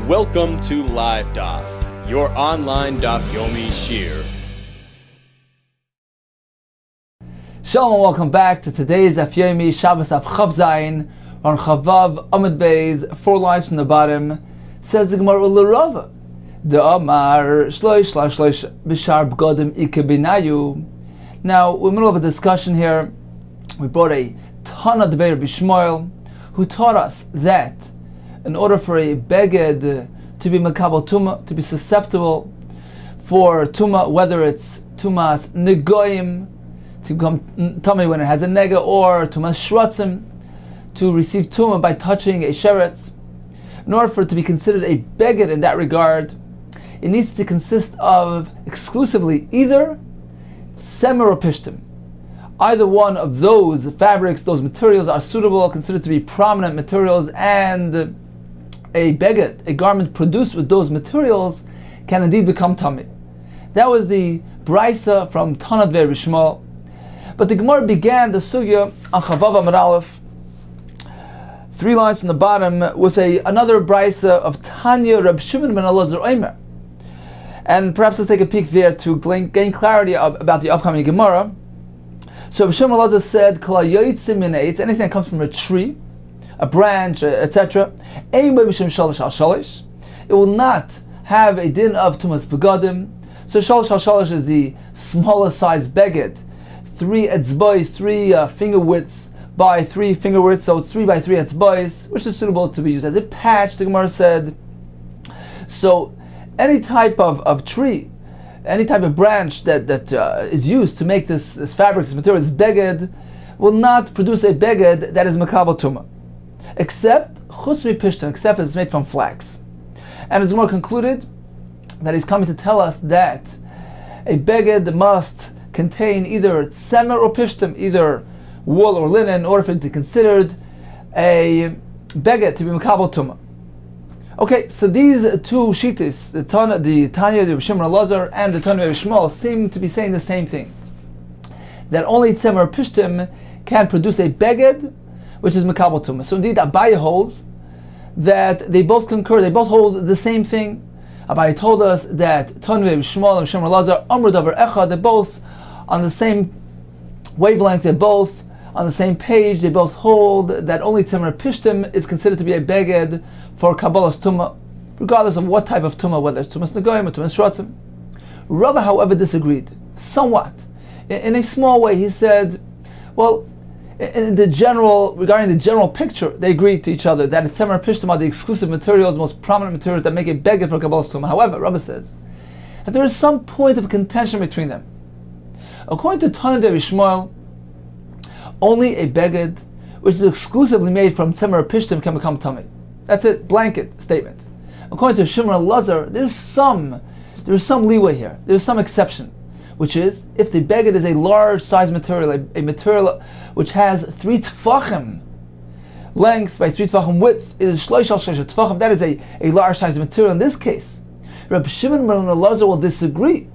Welcome to LiveDaf, your online Daf Yomi Shiur. Shalom and welcome back to today's Daf Yomi Shabbos of Chav Zayin on Chavav Amud Beis, 4 lines from the bottom. Says the Gemara Ularava, the Amar Shloish Shloish Bishar B'Godim Ikebinayu. Now we're in the middle of a discussion here. We brought a ton of debate of Bishmoil, who taught us that in order for a beged to be makabel tuma, to be susceptible for tuma, whether it's tumas negoim, to become tummy when it has a nega, or tumas shratzim, to receive tuma by touching a sheretz, in order for it to be considered a beged in that regard, it needs to consist of exclusively either semer or pishtim. Either one of those fabrics, those materials are suitable, considered to be prominent materials, and a beged, a garment produced with those materials, can indeed become tummy. That was the brisa from Tanad Ve'Rishmal. But the Gemara began the sugya on Chavav Amud Aleph, 3 lines from the bottom, with another brisa of Tanya Reb Shimon ben Elazar Omer. And perhaps let's take a peek there to gain clarity about the upcoming Gemara. So Reb Shimon ben Elazar said, Kol hayotzim min eitz, anything that comes from a tree, a branch, etc., it will not have a din of tumas begadim. So shalosh al shalosh is the smallest size beged, 3 etzbois, 3 finger widths by 3 finger widths, so it's 3 by 3 etzbois, which is suitable to be used as a patch, the Gemara said. So any type of tree, any type of branch that is used to make this fabric, this material, this beged, will not produce a beged that is makabel tumah, except chutz mi pishtan, except it's made from flax. And as Gemara concluded, that he's coming to tell us that a beged must contain either tsemer or pishtim, either wool or linen, in order for it to be considered a beged to be makabel tumah. Okay, so these 2 shittis, the Tanya, the Shimon Elazar, and the Tanya Shmuel, seem to be saying the same thing, that only tsemer or pishtim can produce a beged which is makabel tumah. So indeed Abaye holds that they both concur, they both hold the same thing. Abaye told us that Tanvev, Shmuel, and Shimon Elazar, Amr Davar Echad, they're both on the same wavelength, they're both on the same page, they both hold that only Tzemer Pishtim is considered to be a beged for Kabbalah's Tumah, regardless of what type of Tumah, whether it's Tumas Negoim or Tumas Shratzim. Rabbi, however, disagreed, somewhat. In a small way, he said, well, regarding the general picture, they agreed to each other that it's Tzemer Pishtim are the exclusive materials, the most prominent materials that make a beged for Kabbalah's Tumah. However, Rabbi says that there is some point of contention between them. According to Tanad Shmuel, only a beged which is exclusively made from Tzemer Pishtim can become tummy. That's a blanket statement. According to Shimon Elazar, there's some leeway here. There's some exception, which is if the beged is a large size material, a material which has 3 tfachim length by 3 tfachim width, it is shloish al shloish tfachim. That is a large size material. In this case, Rabbi Shimon ben Elazar will disagree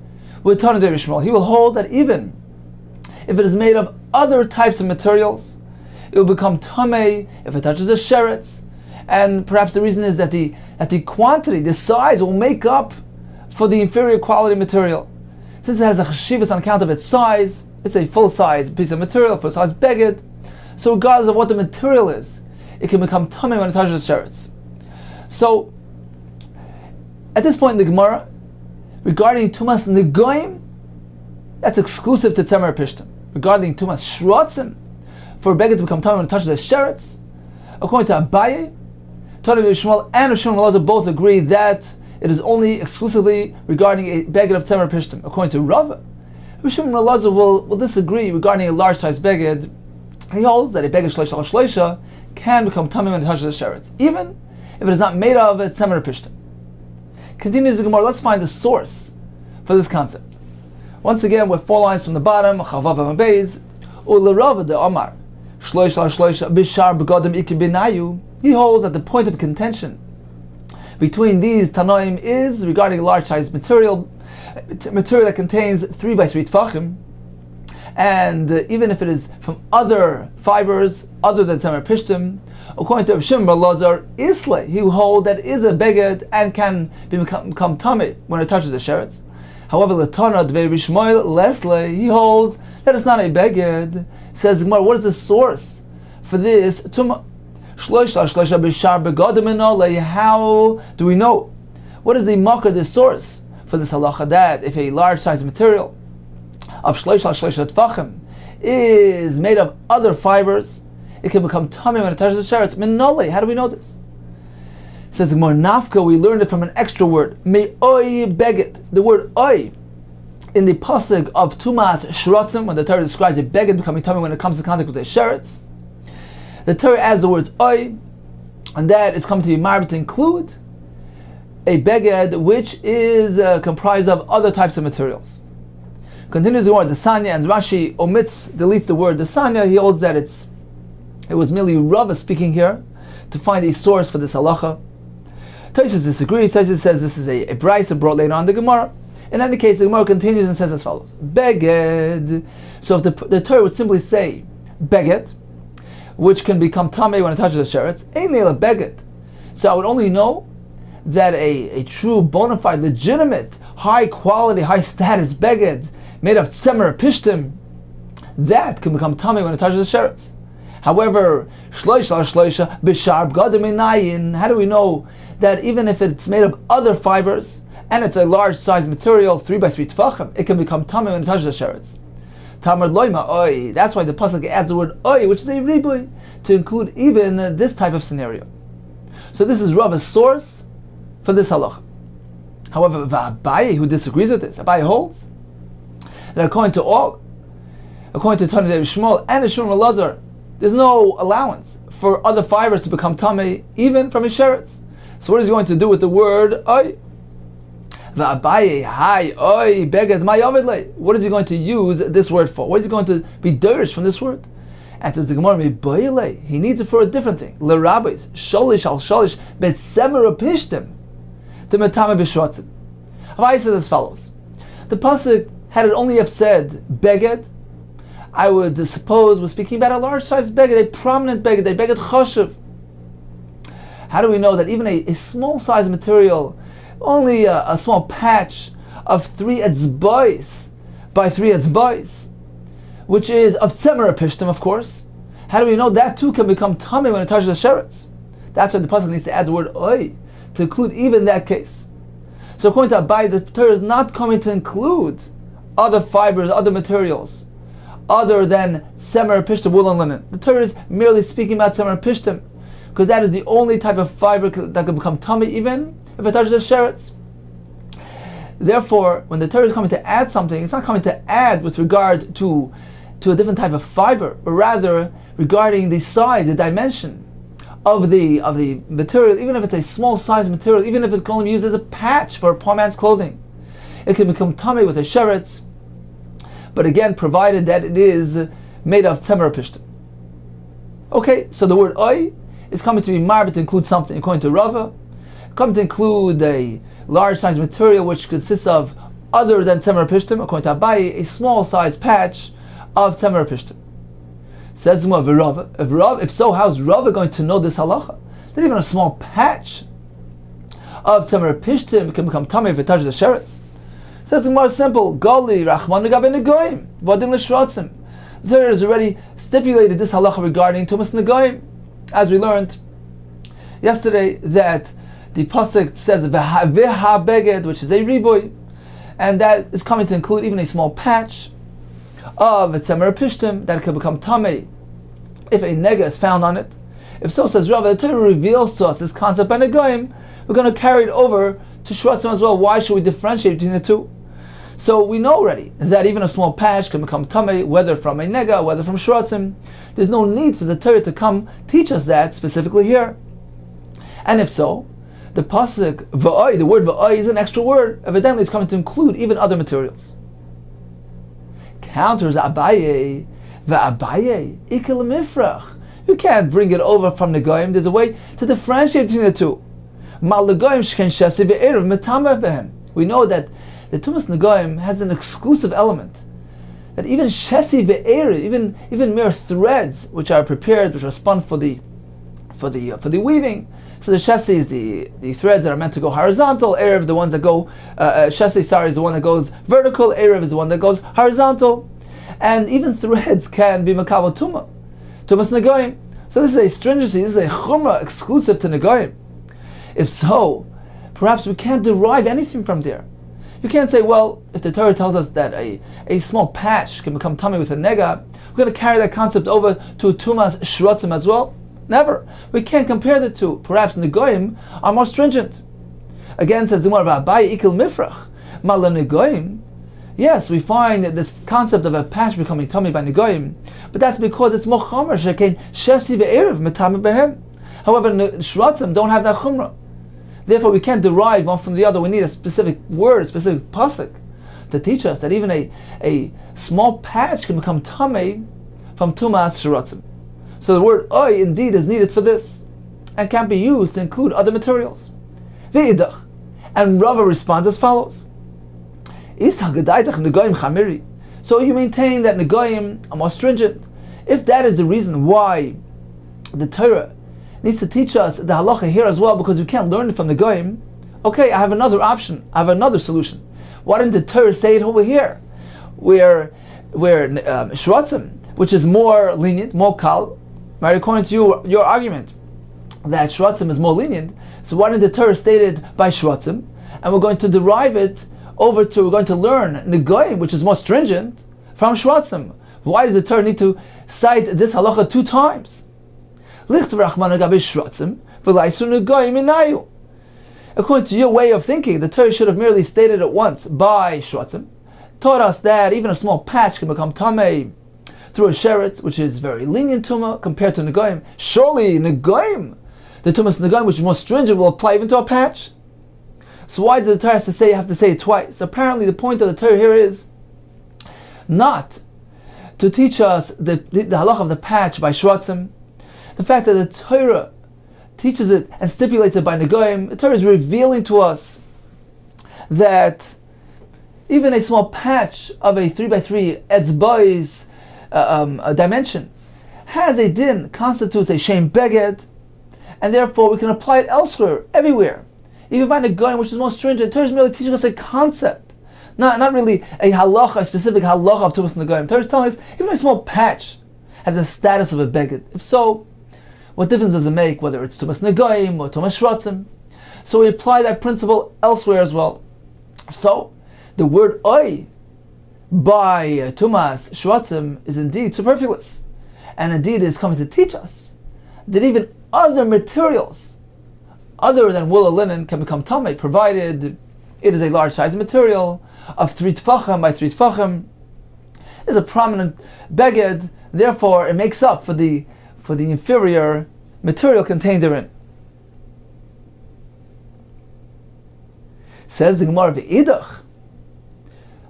with Tanad Shmuel. He will hold that even if it is made of other types of materials, it will become tamei if it touches a sheretz. And perhaps the reason is that the quantity, the size, will make up for the inferior quality material. Since it has a cheshivas on account of its size, it's a full-size piece of material, full-size beged. So regardless of what the material is, it can become tamei when it touches the sheretz. So at this point in the Gemara, regarding tumas negoim, that's exclusive to Tzemer Pishtim. Regarding tumas shratzim, for a beged to become tamei when it touches the sheretz, according to Abaye, Tanad Shmuel and Shimon Elazar both agree that it is only exclusively regarding a beged of Tzemer Pishtim. According to Rabbi, Shimon Elazar will disagree regarding a large size beged. He holds that a beged shloish al shloisha can become tamei when it touches the sheretz, even if it is not made of a Tzemer Pishtim. Continues the Gemara, let's find the source for this concept. Once again, with 4 lines from the bottom, Chavav Amud Beis, Ularava de Omar, Shloish al shloisha bishar begadim ikebinayu. He holds that the point of contention between these Tanoim is regarding a large size material that contains 3 by 3 tfachim, and even if it is from other fibers other than Tzemer Pishtim, according to Rav Shimon bar Lazar, Isle, he holds that it is a beged and can become tummy when it touches the sheretz. However, Latana Dvei Rishmoil Lesle, he holds that it's not a beged. Says Gemara, what is the source for this tumah? How do we know? What is the makar, the source for this halacha that if a large size material of shleisha tfachim is made of other fibers, it can become tummy when it touches the sheretz? Minole, how do we know this? It says more nafka, we learned it from an extra word, me'oi beged. The word oi in the pasuk of Tumas Shrotzim, when the Torah describes a beged becoming tummy when it comes to contact with the sheretz, the Torah adds the words oi, and that is coming to be married to include a beged which is comprised of other types of materials. Continues the word the Sanya, and Rashi deletes the word the Sanya. He holds that it was merely Rava speaking here to find a source for this halacha. Tosfos disagrees. Tosfos says this is a brayso brought later on the Gemara. In any case, the Gemara continues and says as follows: beged. So if the Torah would simply say beged, which can become tamei when it touches the sheretz, ain't a beged. So I would only know that a true, bona fide, legitimate, high quality, high status beged made of tzemer pishtim, that can become tamei when it touches the sheretz. However, shloisha b'shar b'gadim einayin, how do we know that even if it's made of other fibers and it's a large size material, 3 by 3 tefachim, it can become tamei when it touches the sheretz? Tamar loima oi. That's why the pasuk adds the word oi, which is a ribui, to include even this type of scenario. So this is Rava's source for this halacha. However, Abaye, who disagrees with this, Abaye holds that according to Tanei Shmuel and the Shmuel Lazar, there's no allowance for other fibers to become tamei, even from his sheretz. So what is he going to do with the word oi? Va'abaye, hi, oi, beged, my yavedle. What is he going to use this word for? What is he going to be derish from this word? And says the Gemara, he needs it for a different thing. Le rabbis, sholish al sholish, bet semer pishtim, the metame b'shrotzim. Abaye says as follows: the pasuk, had it only have said beged, I would suppose was speaking about a large sized beged, a prominent beged, a beged choshev. How do we know that even a small size material, only a small patch of 3 etzbais by 3 etzbais, which is of tzemer pishtim, of course, how do we know that too can become tamei when it touches the sheretz? That's why the pasuk needs to add the word oi to include even that case. So according to Abaye, the Torah is not coming to include other fibers, other materials, other than tzemer pishtim, wool and linen. The Torah is merely speaking about tzemer pishtim, because that is the only type of fiber that can become tamei even if it touches the sheretz. Therefore, when the Torah is coming to add something, it's not coming to add with regard to a different type of fiber, but rather regarding the size, the dimension of the material. Even if it's a small size material, even if it's only used as a patch for a poor man's clothing, it can become tamei with a sheretz. But again, provided that it is made of tzemer pishtim. Okay, so the word oi is coming to be marbit to include something, according to Rava, coming to include a large size material which consists of other than tzemer pishtim, according to Abaye, a small size patch of tzemer pishtim. Says Rava, if so, how's Rava going to know this halacha? That even a small patch of tzemer pishtim can become tamei if it touches the sheretz. Says more simple, Gali Rachman Negabe Negoim, Vadin L'Shrotzim. The Torah has already stipulated this halacha regarding Tumas Negoim, as we learned yesterday that the pasuk says V'ha beged, which is a ribui, and that is coming to include even a small patch of tzemer pishtim that can become tamei if a nega is found on it. If so, says Rabbi, the Torah reveals to us this concept by negoim. We're going to carry it over to shrotzim as well. Why should we differentiate between the two? So we know already that even a small patch can become tamei, whether from a nega, whether from shrotzim. There's no need for the Torah to come teach us that specifically here. And if so, the pasuk va'oi, the word va'oi is an extra word. Evidently, it's coming to include even other materials. Counters Abaye, va'abaye ikel mifrach. You can't bring it over from negoim. There's a way to differentiate between the two. We know that the Tumas Negoim has an exclusive element that even shesi ve'erev, even mere threads which are prepared, which are spun for the weaving. So the shesi is the threads that are meant to go horizontal. Erev, the ones that go shesi, is the one that goes vertical. Erev is the one that goes horizontal. And even threads can be makabel tumas negoim. So this is a stringency. This is a chumrah exclusive to negoim. If so, perhaps we can't derive anything from there. You can't say, well, if the Torah tells us that a small patch can become tummy with a nega, we're going to carry that concept over to tumas shrotzim as well. Never. We can't compare the two. Perhaps negoim are more stringent. Again, says the Gemara, Rabbi ikil mifrach, mala negoim. Yes, we find this concept of a patch becoming tummy by negoim, but that's because it's more chomer shekain shesi ve'erev metame behem. However, shrotzim don't have that chumrah. Therefore, we can't derive one from the other. We need a specific word, a specific pasuk, to teach us that even a small patch can become tummy from tumas shrotzim. So the word oy indeed is needed for this, and can be used to include other materials. Ve'idach, and Rava responds as follows: So you maintain that negoim are more stringent. If that is the reason why the Torah needs to teach us the halacha here as well, because we can't learn it from negoim, okay, I have another option. I have another solution. Why didn't the Torah say it over here, where shrotzim, which is more lenient, more kal, right? According to your argument that shrotzim is more lenient, so why didn't the Torah state it by shrotzim, and we're going to derive it over to, we're going to learn negoim, which is more stringent, from shrotzim? Why does the Torah need to cite this halacha 2 times? According to your way of thinking, the Torah should have merely stated it once by shrotzim, taught us that even a small patch can become tamei through a sheretz, which is very lenient tuma compared to negoim. Surely negoim, the tumas negoim, which is more stringent, will apply even to a patch. So why does the Torah have to say it twice? Apparently the point of the Torah here is not to teach us the halach of the patch by shrotzim. The fact that the Torah teaches it and stipulates it by negoim, the Torah is revealing to us that even a small patch of a 3x3 etzbais dimension has a din, constitutes a shem beged, and therefore we can apply it elsewhere, everywhere. Even by negoim, which is more stringent, the Torah is merely teaching us a concept, not really a halacha, a specific halacha of tumas negoim. The Torah is telling us even a small patch has a status of a beged. If so, what difference does it make whether it's tumas negoim or tumas shrotzim? So we apply that principle elsewhere as well. So the word oy by tumas shrotzim is indeed superfluous, and indeed is coming to teach us that even other materials other than wool or linen can become tamei, provided it is a large size material of 3 tfachim by 3 tfachim, is a prominent beged. Therefore, it makes up for the inferior material contained therein. Says the Gemara Ve'idach.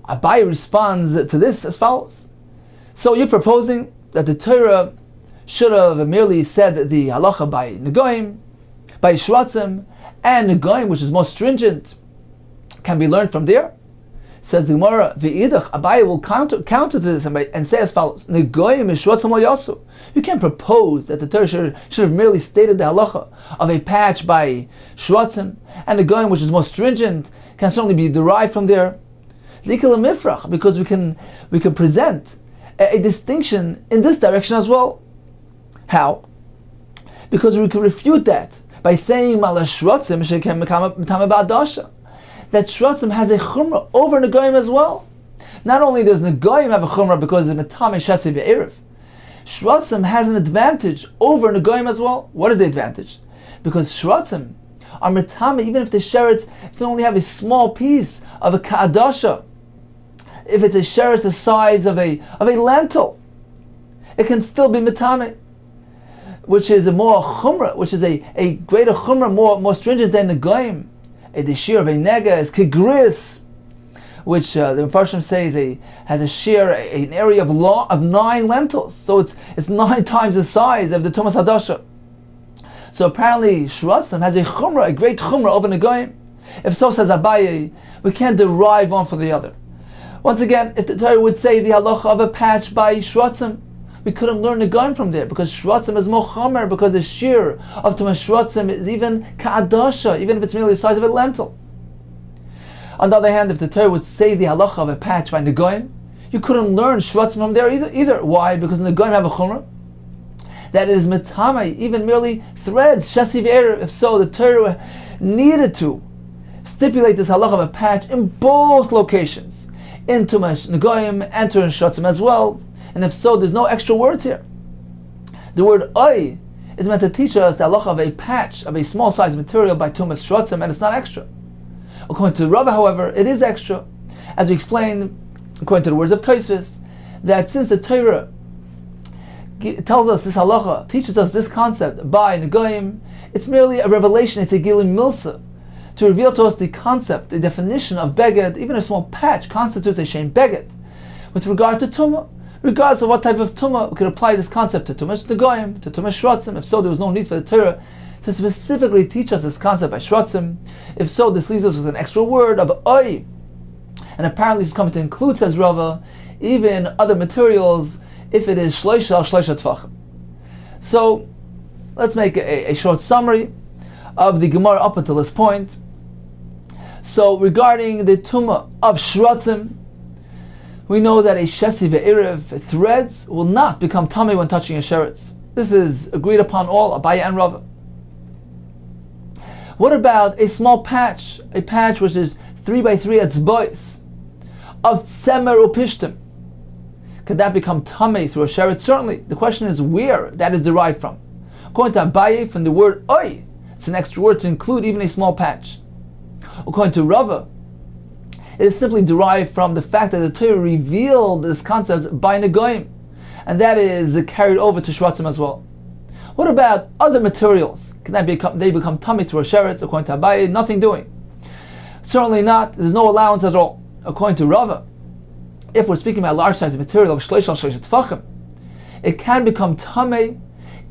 Abai responds to this as follows: so you're proposing that the Torah should have merely said the halacha by negoim, by shrotzim, and negoim, which is more stringent, can be learned from there? Says the Gemara Ve'idach. Abai will counter to this and say as follows: negoim is shrotzim lo yasu. You can't propose that the Torah should have merely stated the halacha of a patch by shrotzim, and negoim, which is more stringent, can certainly be derived from there. Because we can present a distinction in this direction as well. How? Because we can refute that by saying that shrotzim has a chumrah over negoim as well. Not only does negoim have a chumrah because it's metame shasi ve'erev, shrotzim has an advantage over negoim as well. What is the advantage? Because shrotzim are metame even if the sheretz, if they only have a small piece of a ka'adasha, if it's a sheretz the size of a lentil, it can still be metame, which is a more chumrah, which is a greater chumrah, more stringent than negoim. The shear of a nega is kigris, which the Mepharshim say has a shear, an area of 9 lentils. So it's 9 times the size of the Tumas Hadasha. So apparently shrotzim has a chumrah, a great chumrah over negoim. If so, says Abaye, we can't derive one for the other. Once again, if the Torah would say the halacha of a patch by shrotzim, we couldn't learn the gun from there, because shrotzim is mochamer, because the shiur of tumas shrotzim is even ka'adasha, even if it's merely the size of a lentil. On the other hand, if the Torah would say the halacha of a patch by negoim, you couldn't learn shrotzim from there either. Why? Because negoim have a chumrah that it is metamai, even merely threads, shasi ve'erev. If so, the Torah needed to stipulate this halacha of a patch in both locations, in tumas negoim and in shrotzim as well. And if so, there's no extra words here. The word oy is meant to teach us the halacha of a patch of a small size material by tumas shrotzim, and it's not extra. According to Rabbi, however, it is extra, as we explained, according to the words of Tosfos, that since the Torah tells us this halacha, teaches us this concept by negoim, it's merely a revelation, it's a gilim milsa, to reveal to us the concept, the definition of beged. Even a small patch constitutes a shem beged. With regard to tumah, regardless of what type of tumah, we could apply this concept to tumas negoim, to tumas shrotzim. If so, there was no need for the Torah to specifically teach us this concept by shrotzim. If so, this leaves us with an extra word of oy. And apparently this is coming to include, says Rava, even other materials, if it is shleisha tvachim. So, let's make a short summary of the Gemara up until this point. So, regarding the tumah of shrotzim, we know that a shesi ve'erev, threads, will not become tamei when touching a sheretz. This is agreed upon all, Abaye and Rava. What about a small patch, a patch which is 3x3 etzbois of tsemer upishtim? Could that become tamei through a sheretz? Certainly. The question is where that is derived from. According to Abaye, from the word oy, it's an extra word to include even a small patch. According to Rava, it is simply derived from the fact that the Torah revealed this concept by negoim, and that is carried over to shrotzim as well. What about other materials? Can they become tamei through a sheretz? According to Abaye, nothing doing. Certainly not. There's no allowance at all. According to Rava, if we're speaking about large size material of shleish tvachim, it can become tamei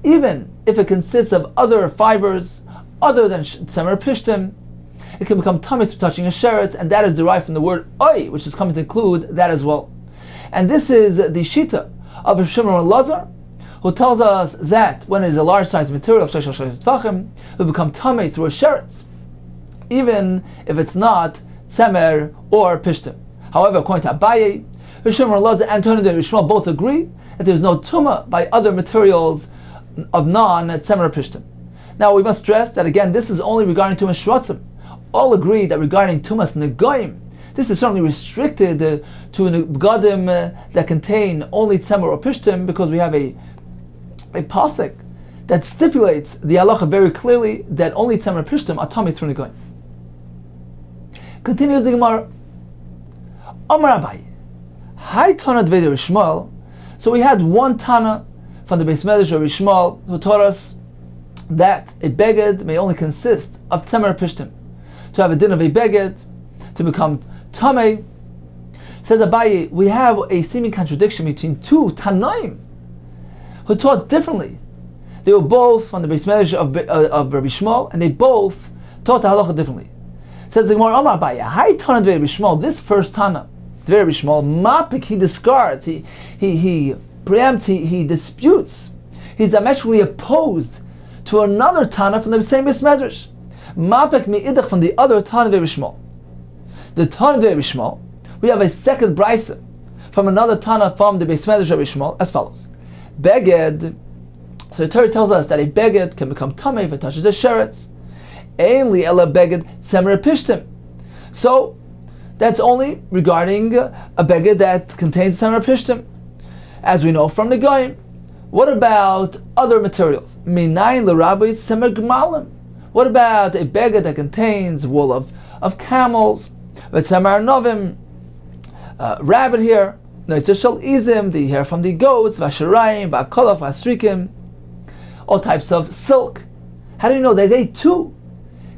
even if it consists of other fibers other than tsemer pishtim. It can become tamei through touching a sheretz, and that is derived from the word oy, which is coming to include that as well. And this is the shita of Rav Shimon Lazar, who tells us that when it is a large size material of shleish tvachim, it will become tamei through a sheretz, even if it's not tsemer or pishtim. However, according to Abaye, Rav Shimon Lazar and Tony de Rishma both agree that there is no tumah by other materials of non-tsemer pishtim. Now we must stress that again, this is only regarding tumas shrotzim. All agree that regarding tumas negoim, this is certainly restricted to negadim that contain only tsemer or pishtim, because we have a pasuk that stipulates the halacha very clearly that only tsemer pishtim are tamei through negoim. Continues the Gemara. Amar Abaye, Hai Tana Dvei Rishmal. So we had one Tana from the Beis Medrash of Rishmal who taught us that a beged may only consist of tsemer pishtim. To have a din of a beged, to become tamei. Says Abaye, we have a seeming contradiction between two Tanaim who taught differently. They were both from the Beis Medrash of Rabbi Shmuel, and they both taught the halacha differently. Says the Gemara, Amar Abaye, Hai Tana Dvei Rishmal. This first Tana, Dvei Rishmal, mapik, he discards, he preempts, he disputes. He's diametrically opposed to another Tana from the same Beis Medrash. Mapek mi'idach, from the other Tana Dvei Rishmal. The Tana Dvei Rishmal, we have a second brisa from another Tana from the Beis Medrash of Rishmal as follows. Beged, so the Torah tells us that a beged can become tamei if it touches a sheretz. Ainli ela beged tsemer pishtim. So that's only regarding a beged that contains tsemer pishtim, as we know from the Goyim. What about other materials? Minayin l'Rabbi tsemer gmalim. What about a beged that contains wool of camels, v'tsemer novim, rabbit hair, noitzashal izim, the hair from the goats, v'asharayim, v'akolach, v'asrikim, all types of silk. How do you know that they too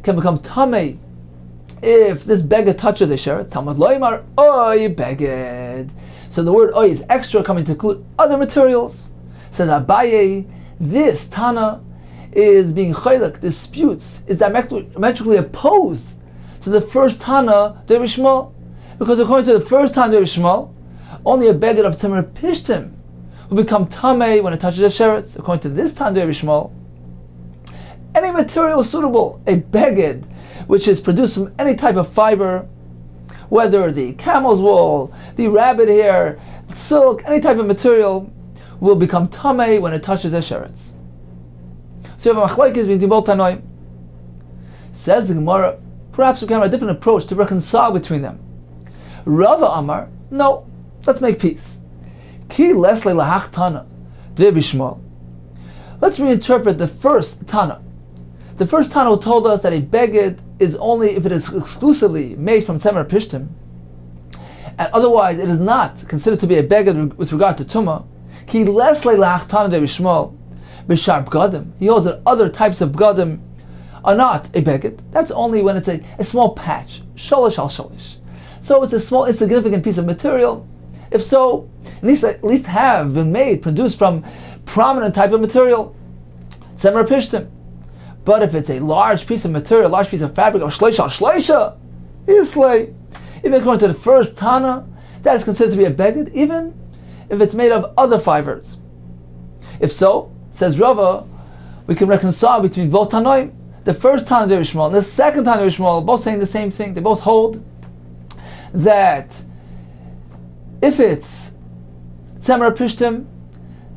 can become tamei if this beged touches a sheretz? Talmud loymar oy beged. So the word oy is extra, coming to include other materials. Says Abaye, this Tana is being chaylak, disputes, is diametrically opposed to the first Tana, the Rishmal. Because according to the first Tana Rabbi Shmuel, only a beged of Tzemer Pishtim will become tamei when it touches the sheretz. According to this Tana Rabbi Shmuel, any material suitable, a beged which is produced from any type of fiber, whether the camel's wool, the rabbit hair, silk, any type of material, will become tamei when it touches the sheretz. So you have a machlekes between both Tanoim. Says the Gemara, perhaps we can have a different approach to reconcile between them. Rava Amar, no, let's make peace. Ki lesle lahach Tana, Rabbi Shmuel. Let's reinterpret the first Tana. The first Tana who told us that a beged is only if it is exclusively made from Tzemer Pishtim, and otherwise it is not considered to be a beged with regard to Tumah. Ki lesle lahach Tana Rabbi Shmuel, b'shar b'gadim. He holds that other types of b'gadim are not a beged. That's only when it's a small patch, sholish al sholish. So it's a small, insignificant piece of material. If so, at least have been made, produced from prominent type of material, tzemer pishtim. But if it's a large piece of material, large piece of fabric, of shleisha al shleisha, islay. Even according to the first Tana, that is considered to be a beged, even if it's made of other fibers. If so, says Rava, we can reconcile between both Tanoim. The first Tana Rabbi Shmuel and the second Tana Rabbi Shmuel, both saying the same thing. They both hold that if it's tzemer pishtim,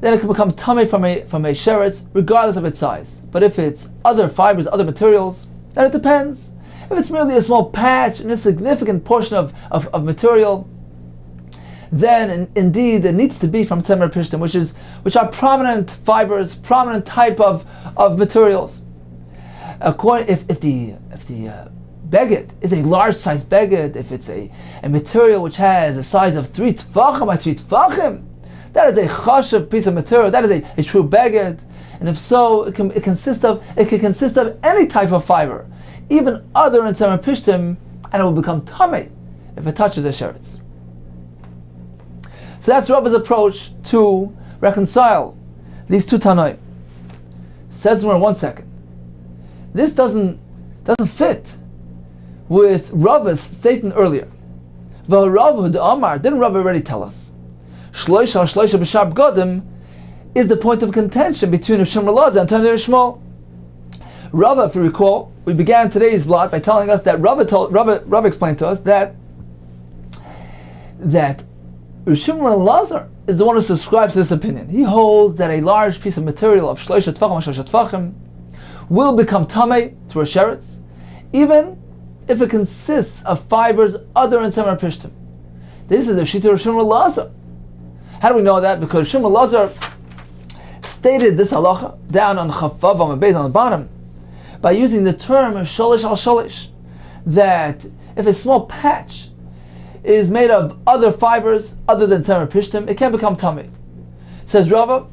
then it can become tamei from a sheretz, regardless of its size. But if it's other fibers, other materials, then it depends. If it's merely a small patch, an insignificant portion of material, then indeed it needs to be from tzemer pishtim, which are prominent fibers, prominent type of materials. If the beged is a large size beged, if it's a material which has a size of 3 tefachim by 3 tefachim, that is a chashav piece of material. That is a true beged. And if so, it can consist of any type of fiber, even other than tzemer pishtim, and it will become tamei if it touches the sheretz. So that's Rava's approach to reconcile these two Tanoim. Says in 1 second. This doesn't fit with Rava's statement earlier. Didn't Rava already tell us? Shloisha b'shar b'gadim is the point of contention between Rav Shimon Elazar and Tana Rabbi Shmuel. Rava, if you recall, we began today's blot by telling us that Rava explained to us that Rav Shimon Elazar is the one who subscribes to this opinion. He holds that a large piece of material of shloisha tefachim will become tamei through a sheretz, even if it consists of fibers other than tzemer pishtim. This is the shita of Shimon Elazar. How do we know that? Because Shimon Elazar stated this halacha down on Chavav on the base on the bottom by using the term sholish al sholish, that if a small patch is made of other fibers other than tzemer pishtim, it can become tamei. Says Rava,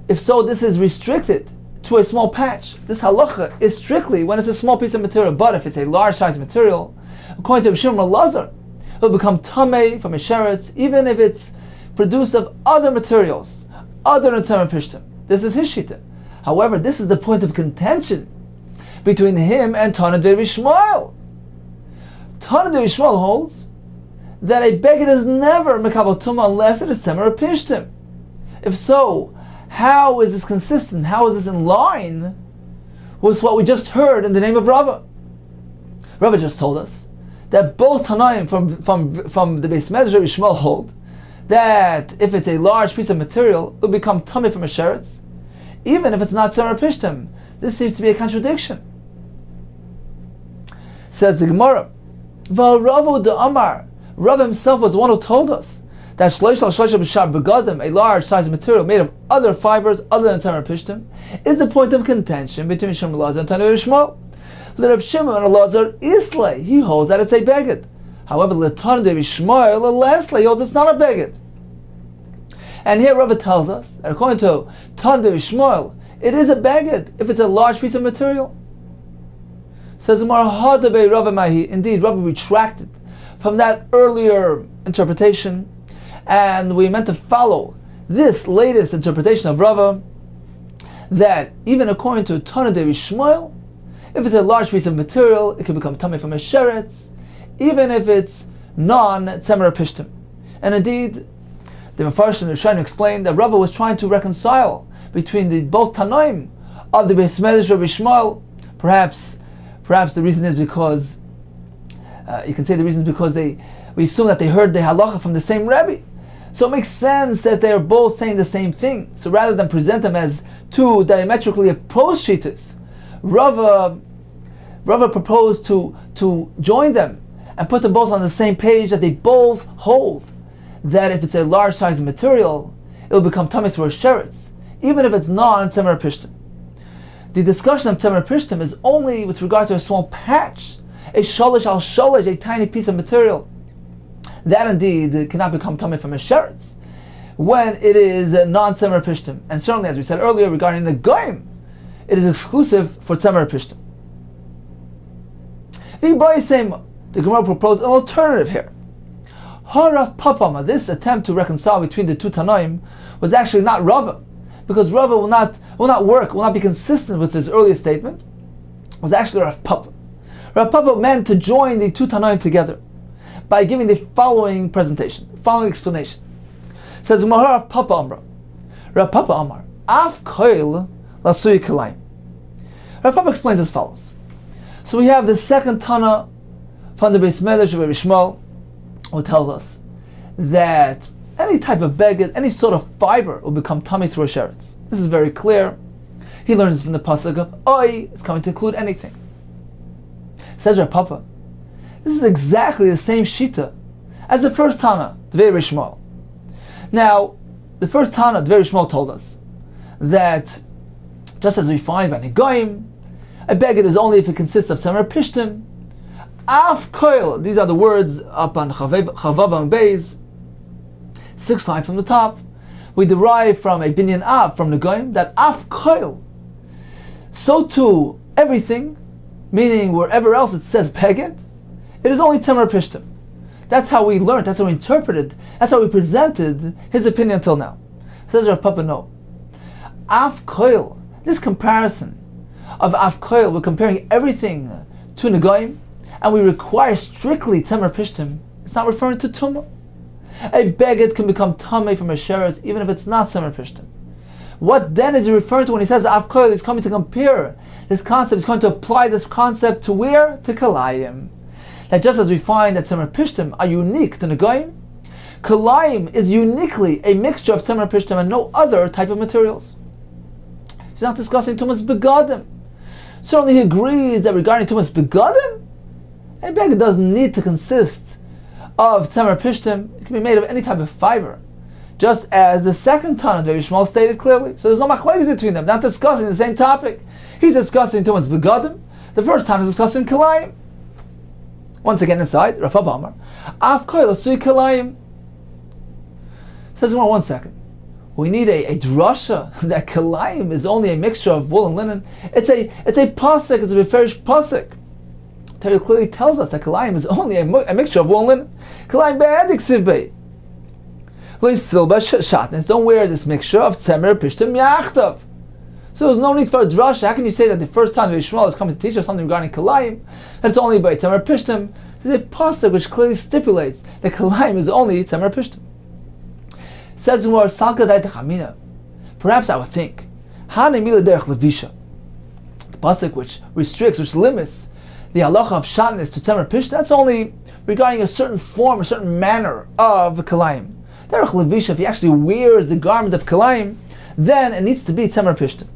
if so, this is restricted to a small patch. This halacha is strictly when it's a small piece of material, but if it's a large size material, according to Shimon Elazar, it will become tamei from a sheretz, even if it's produced of other materials, other than tzemer pishtim. This is his shita. However, this is the point of contention between him and Tana Rabbi Shmuel. Tana Rabbi Shmuel holds that a beged is never mekabel tumah unless it is tzemer pishtim. If so, how is this consistent? How is this in line with what we just heard in the name of Rava? Rava just told us that both Tanaim from the Beis Medrash Rabbi Shmuel hold that if it's a large piece of material, it will become tamei from a sheretz, even if it's not tzemer pishtim. This seems to be a contradiction. Says the Gemara, V'Rava de'amar, Rava himself was the one who told us that shloisha b'shar b'gadim, a large size of material made of other fibers other than tzemer pishtim, is the point of contention between Shimon Elazar and Tana Rabbi Shmuel. L'Rab Shimon Elazar islay, he holds that it's a beged. However, l'Tana Rabbi Shmuel l'leslay, he holds it's not a beged. And here Rava tells us that according to Tana Rabbi Shmuel, it is a beged if it's a large piece of material. Says Rava Mahi, indeed Rava retracted from that earlier interpretation, and we meant to follow this latest interpretation of Rava, that even according to Tana Rabbi Shmuel, if it's a large piece of material, it can become tamei from a sheretz, even if it's non-tzemer pishtim. And indeed, the Mefarshim is trying to explain that Rabbi was trying to reconcile between the both Tanoim of the Beis Medrash Rabbi Shmuel. Perhaps the reason is because you can say the reason is because we assume that they heard the halacha from the same Rabbi. So it makes sense that they are both saying the same thing. So rather than present them as two diametrically opposed shittas, Rava proposed to join them and put them both on the same page, that they both hold that if it's a large size of material, it will become tummy through a sheretz, even if it's non-tzemer pishtim. The discussion of tzemer pishtim is only with regard to a small patch, a shalish al shalish, a tiny piece of material. That indeed cannot become tummy from a sheretz when it is non-tzemer pishtim. And certainly, as we said earlier regarding the goyim, it is exclusive for tzemer pishtim. The Gemara proposed an alternative here. Harav Papama, this attempt to reconcile between the two Tanoim was actually not Rava, because Rava will not be consistent with his earlier statement. It was actually Rav Papa. Rav Papa meant to join the two Tanoim together by giving the following explanation. It says Rav Papa Amra. Rav Papa Amar, Af Kollel Lasui Kalayim. Rav Papa explains as follows. So we have the second Tana from the Beis Medrash Rabbi Shmuel, who tells us that any type of beged, any sort of fiber will become tummy through a sheretz. This is very clear. He learns from the pasuk of Oi, it's coming to include anything. Says Rav Papa, this is exactly the same shita as the first Tana, Dvei Shmuel. Now, the first Tana, Dvei Shmuel, told us that just as we find by Negoim, a beged is only if it consists of tzemer pishtim. Af koil, these are the words up on Chavav and Beis, 6th line from the top. We derive from a binyan av, from Negoim, that af koil, so too everything, meaning wherever else it says beged, it is only tzemer pishtim. That's how we learned, that's how we interpreted, that's how we presented his opinion until now. Says Rav Papa, no. Af koil, this comparison of af koil, we're comparing everything to Negoim, and we require strictly tzemer pishtim. It's not referring to tumah. A beged can become tamei from a sheretz even if it's not tzemer pishtim. What then is he referring to when he says af koil? He's coming to compare this concept. He's going to apply this concept to where? To kalayim. That just as we find that tzemer pishtim are unique to Negoim, kalayim is uniquely a mixture of tzemer pishtim and no other type of materials. He's not discussing tumas begadim. Certainly he agrees that regarding tumas begadim, a beged doesn't need to consist of tzemer pishtim. It can be made of any type of fiber, just as the second Tana, Rabbi Shmuel, stated clearly. So there's no machlokes between them, not discussing the same topic. He's discussing tumas begadim. The first time he's discussing kalayim. Once again inside, Rav Papa Amar, Af koil asui kalayim. Says one second. We need a drasha that kalayim is only a mixture of wool and linen. It's a pasuk. It's a referish pasuk. Torah clearly tells us that kalayim is only a mixture of wool and linen. Kalayim be'edik sivbei. Silba shatnez. Don't wear this mixture of tzemer pishtim yachtav. So there's no need for a drasha. How can you say that the first time Rabbi Shmuel is coming to teach us something regarding kalayim, that it's only by tzemer pishtim? There's a pasuk which clearly stipulates that kalayim is only tzemer pishtim. Says more salka da'itachamina. Perhaps I would think hanemila derech levisha, the pasuk which restricts, which limits the halacha of shatnez to tzemer pishtim. That's only regarding a certain form, a certain manner of kalayim. Derech levisha, if he actually wears the garment of kalayim, then it needs to be tzemer pishtim.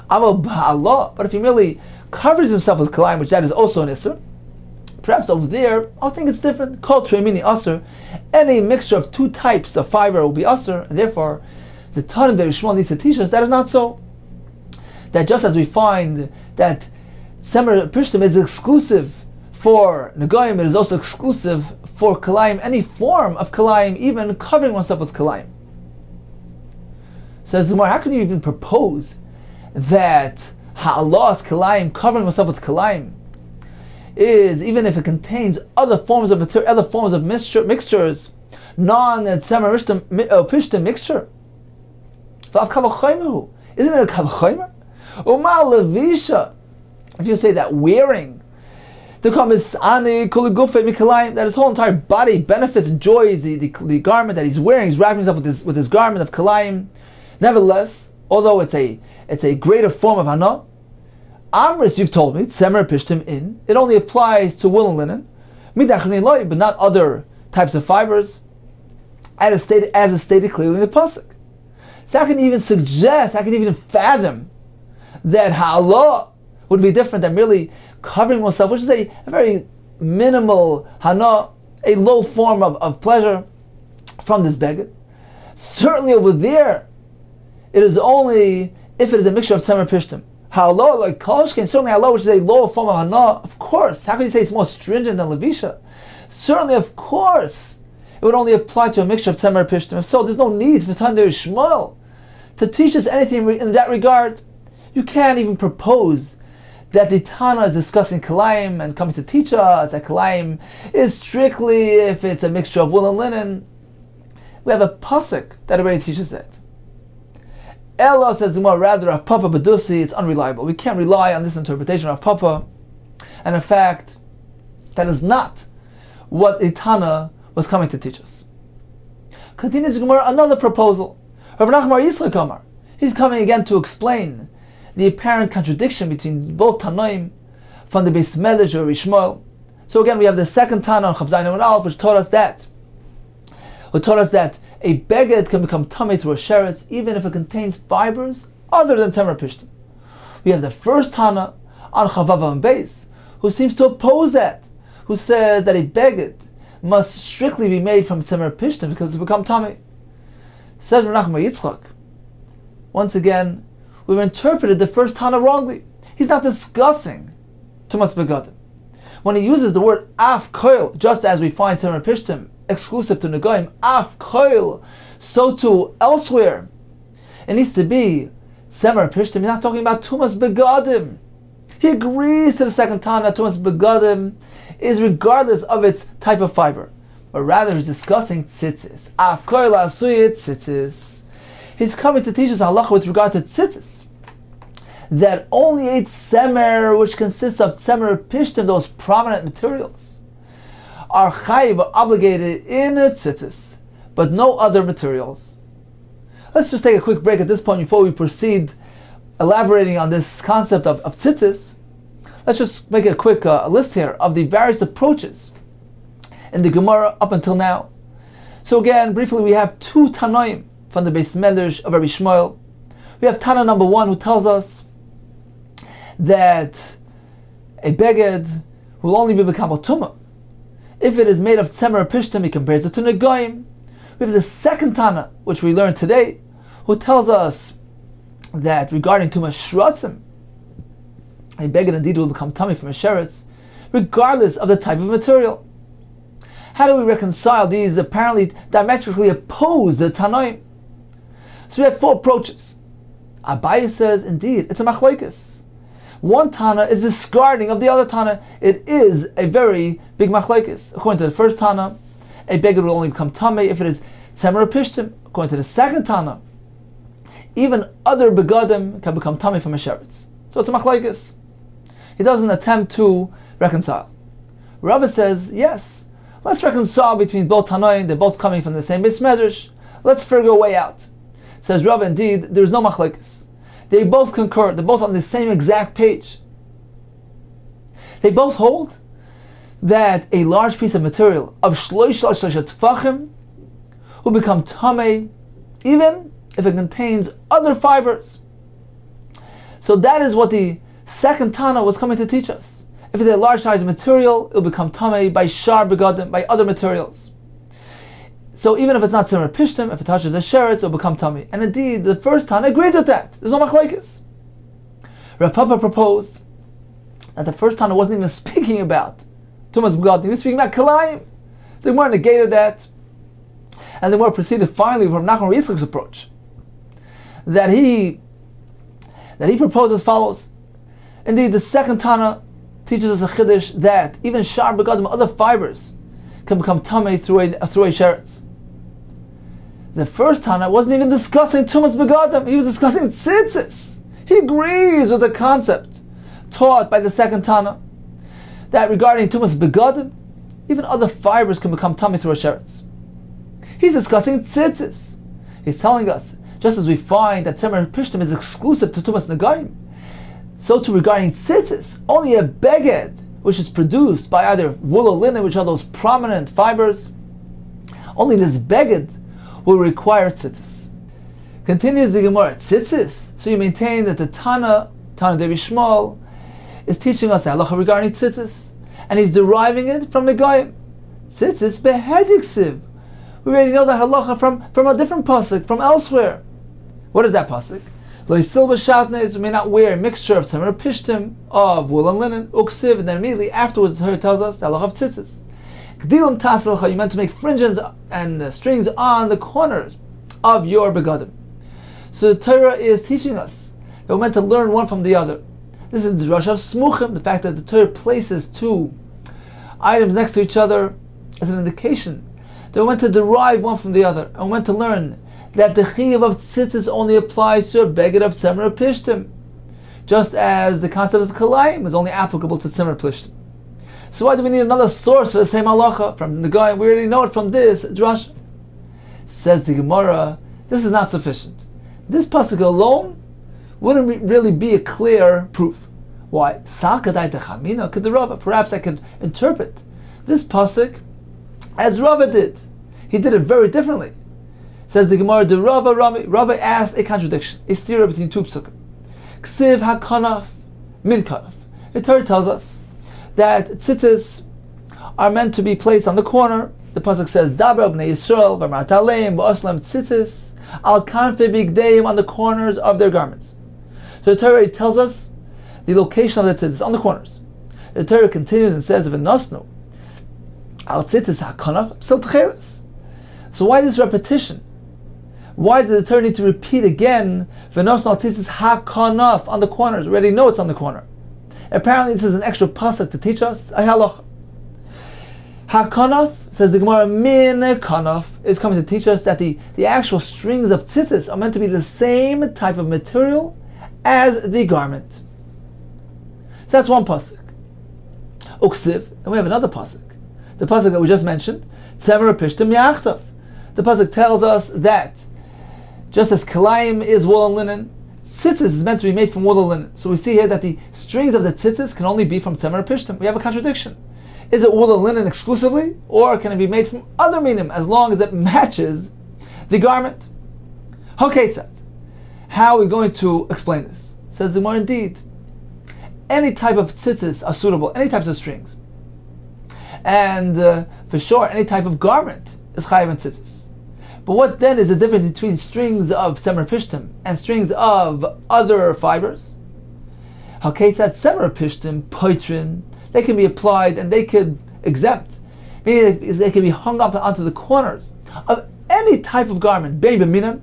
But if he merely covers himself with kalayim, which that is also an isser, perhaps over there, I think it's different. Kol treimini aser, any mixture of two types of fiber will be aser, and therefore the Tana Rabbi Shmuel needs to teach us that is not so. That just as we find that tzemer pishtim is exclusive for Negoim, it is also exclusive for kalayim, any form of kalayim, even covering oneself with kalayim. So Zimar, how can you even propose that ha'alas kalayim, covering oneself with kalayim, is, even if it contains other forms of material, other forms of mixtures, non-tzemer pishtim mixture? Isn't it a kavachomer? Umal levisha. If you say that wearing That his whole entire body benefits, enjoys the garment that he's wearing. He's wrapping himself with his garment of kalayim. Nevertheless, although it's a greater form of hana, Amris, you've told me, tzemer pishtim in, it only applies to wool and linen, but not other types of fibers, as is stated clearly in the pasuk. So I can even suggest, I can even fathom that ha'ala would be different than merely covering oneself, which is a very minimal hana, a low form of pleasure from this beged. Certainly over there, it is only if it is a mixture of tzemer pishtim. Ha'ala, like kolshkin, certainly ha'ala, which is a lower form of hana, of course. How can you say it's more stringent than levisha? Certainly, of course, it would only apply to a mixture of tzemer pishtim. If so, there's no need for Tandir Shmuel to teach us anything in that regard. You can't even propose that the Tana is discussing kalayim and coming to teach us that kalayim is strictly if it's a mixture of wool and linen. We have a pasuk that already teaches that. Ella says the more rather of Papa Badusi, it's unreliable. We can't rely on this interpretation of Papa, and in fact, that is not what the Tana was coming to teach us. Continues Gemara, another proposal. Rav Nachman Yitzchak Amar. He's coming again to explain the apparent contradiction between both Tanoim from the Beis Medrash or Rishmoel. So again, we have the second Tana on Chav Zayin Amud Aleph, which taught us that a beged can become tummy through a sheretz even if it contains fibers other than temer pishtim. We have the first Tana on Chavav and Beis, who seems to oppose that, who says that a beged must strictly be made from temer pishtim because to become tummy. Says Rav Nachman Yitzchak, once again, we've interpreted the first Tana wrongly. He's not discussing tumas begadim. When he uses the word af koil, just as we find temer pishtim exclusive to Negoim, af koil, so too elsewhere, it needs to be temer pishtim. He's not talking about tumas begadim. He agrees to the second Tana that tumas begadim is regardless of its type of fiber, but rather he's discussing tzitzis. Af koil asuyit tzitzis. He's coming to teach us halacha with regard to tzitzis, that only a tzemer, which consists of tzemer pishtim, those prominent materials, are chayiv, are obligated in tzitzis, but no other materials. Let's just take a quick break at this point before we proceed elaborating on this concept of tzitzis. Let's just make a quick list here of the various approaches in the Gemara up until now. So again, briefly, we have two Tanoim from the Beis Medrash of Rabbi Shmuel. We have Tana number one, who tells us that a beged will only be become a tumah if it is made of tzemer pishtim. He compares it to negoim. We have the second Tana, which we learned today, who tells us that regarding tumah shratzim, a beged indeed will become tummy from a sheretz, regardless of the type of material. How do we reconcile these apparently diametrically opposed Tanoim? So we have four approaches. Abaye says, indeed, it's a machlokes. One Tana is discarding of the other Tana. It is a very big machlokes. According to the first Tana, a beged will only become tamei if it is tzemer pishtim. According to the second Tana, even other begadim can become tamei from a sheretz. So it's a machlokes. He doesn't attempt to reconcile. Rabbi says, yes, let's reconcile between both Tanoim. They're both coming from the same Beis Medrash. Let's figure a way out. Says Rabbi, indeed, there is no machlokes. They both concur. They're both on the same exact page. They both hold that a large piece of material of shloish tefachim will become tamei even if it contains other fibers. So that is what the second Tana was coming to teach us. If it's a large size material, it will become tamei by shar begadim, by other materials. So even if it's not tzemer pishtim, if it touches a sheretz, it will become tamei. And indeed, the first Tana agreed with that. There's no machlokes. Rav Papa proposed that the first Tana wasn't even speaking about tumas begadim. He was speaking about kalayim. The Gemara negated that, and the Gemara proceeded finally from Nachman Yitzchak's approach. That he proposed as follows. Indeed, the second Tana teaches us a chiddush that even shar begadim, other fibers, can become tamei through a sheretz. The first Tana wasn't even discussing tumas begadim. He was discussing tzitzis. He agrees with the concept taught by the second Tana. that regarding tumas begadim, even other fibers can become tummy through a sheretz. He's discussing tzitzis. He's telling us, just as we find that tzemer pishtim is exclusive to tumas nagaim, so too regarding tzitzis, only a beged, which is produced by either wool or linen, which are those prominent fibers, only this beged will require tzitzis. Continues the Gemara, tzitzis. So you maintain that the Tana Devi Shmuel, is teaching us halacha regarding tzitzis, and he's deriving it from the Goyim. Tzitzis behediksiv. We already know that halacha from a different pasuk, from elsewhere. What is that pasuk? Lo yisil b'shatnez, may not wear a mixture of tzemer pishtim, of wool and linen, uksiv, and then immediately afterwards the Torah tells us the halacha of tzitzis. Gdilim taselcha, you meant to make fringes and strings on the corners of your begadim. So the Torah is teaching us that we're meant to learn one from the other. This is the drush of smuchim, the fact that the Torah places two items next to each other as an indication that we're meant to derive one from the other, and we're meant to learn that the chiyuv of tzitzis only applies to a beged of tzemer pishtim, just as the concept of kalayim is only applicable to tzemer pishtim. So why do we need another source for the same halacha from the guy? We already know it from this drush. Says the Gemara, this is not sufficient. This pasuk alone wouldn't really be a clear proof. Why? Perhaps I could interpret this pasuk as Rava did. He did it very differently. Says the Gemara, the Rava asked a contradiction, a stira between two psukim. Ksiv hakanaf min kanaf. The Torah tells us that tzitzis are meant to be placed on the corner. The pasuk says, Daber b'nei Yisrael v'amart aleim v'oslam tzitzis al kanfei bigdeim, on the corners of their garments. So the Torah already tells us the location of the tzitzis, on the corners. The Torah continues and says, v'nosnu al tzitzis hakanaf psil tcheles. So why this repetition? Why did the Torah need to repeat again, v'nosnu al tzitzis hakanaf, on the corners? We already know it's on the corner. Apparently this is an extra pasuk to teach us a halach. Hakanaf, says the Gemara, min kanaf, is coming to teach us that the actual strings of tzitzis are meant to be the same type of material as the garment. So that's one pasuk. Uksiv, and we have another pasuk. The pasuk that we just mentioned, tzemer pishtim yachtav. The pasuk tells us that just as kalayim is wool and linen, tzitzis is meant to be made from wool and linen. So we see here that the strings of the tzitzis can only be from tzemer pishtim. We have a contradiction. Is it wool and linen exclusively, or can it be made from other minim as long as it matches the garment? Hoketzat. How are we going to explain this? Says the Gemara, indeed, any type of tzitzis are suitable, any types of strings. And for sure, any type of garment is chayav and tzitzis. But what then is the difference between strings of tzemer pishtim and strings of other fibers? Hoketzat tzemer pishtim poitrin, they can be applied and they could exempt, meaning they can be hung up onto the corners of any type of garment, bein b'minan,